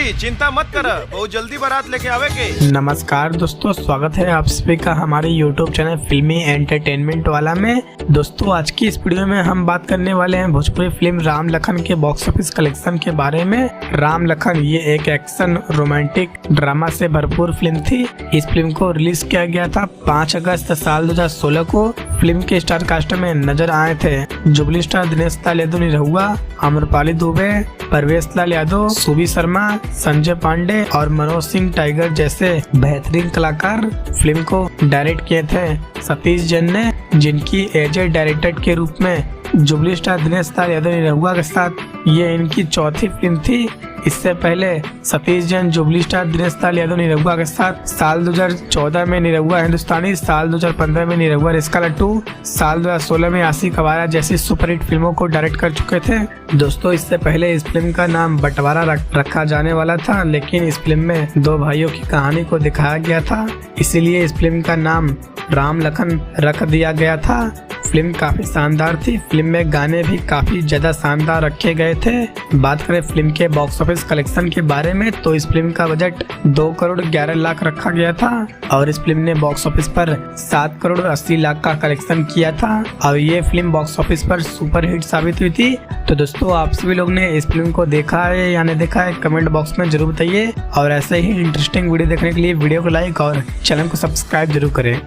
जी चिंता मत कर, बहुत जल्दी बारात लेके आवे के। नमस्कार दोस्तों, स्वागत है आप सभी का हमारे YouTube चैनल फिल्मी एंटरटेनमेंट वाला में। दोस्तों आज की इस वीडियो में हम बात करने वाले हैं भोजपुरी फिल्म राम लखन के बॉक्स ऑफिस कलेक्शन के बारे में। राम लखन ये एक एक्शन रोमांटिक ड्रामा से भरपूर फिल्म थी। इस फिल्म को रिलीज किया गया था 5 अगस्त साल 2016 को। फिल्म के स्टार कास्ट में नजर आए थे जुबली स्टार दिनेश लाल यादव निरहुआ, आम्रपाली दुबे, परवेश लाल यादव, सुबी शर्मा, संजय पांडे और मनोज सिंह टाइगर जैसे बेहतरीन कलाकार। फिल्म को डायरेक्ट किए थे सतीश जैन ने, जिनकी एजेड डायरेक्टर के रूप में जुबली स्टार दिनेश लाल यादव निरहुआ के साथ ये इनकी चौथी फिल्म थी। इससे पहले सतीश जैन जुबली स्टार दिनेश लाल यादव निरहुआ के साथ साल 2014 में निरहुआ हिंदुस्तानी, साल 2015 में निरहुआ रिस्का लट्टू, साल 2016 में आशिक आवारा जैसी सुपरहिट फिल्मों को डायरेक्ट कर चुके थे। दोस्तों इससे पहले इस फिल्म का नाम बंटवारा रखा जाने वाला था, लेकिन इस फिल्म में 2 भाइयों की कहानी को दिखाया गया था, इसीलिए इस फिल्म का नाम राम लखन रख दिया गया था। फिल्म काफी शानदार थी। फिल्म में गाने भी काफी ज्यादा शानदार रखे गए थे। बात करें फिल्म के बॉक्स ऑफिस कलेक्शन के बारे में तो इस फिल्म का बजट 2 करोड़ 11 लाख रखा गया था और इस फिल्म ने बॉक्स ऑफिस पर 7 करोड़ 80 लाख का कलेक्शन किया था और ये फिल्म बॉक्स ऑफिस पर सुपर हिट साबित हुई थी। तो दोस्तों आप सभी लोग ने इस फिल्म को देखा है या नहीं देखा है कमेंट बॉक्स में जरूर बताइए और ऐसे ही इंटरेस्टिंग वीडियो देखने के लिए वीडियो को लाइक और चैनल को सब्सक्राइब जरूर करें।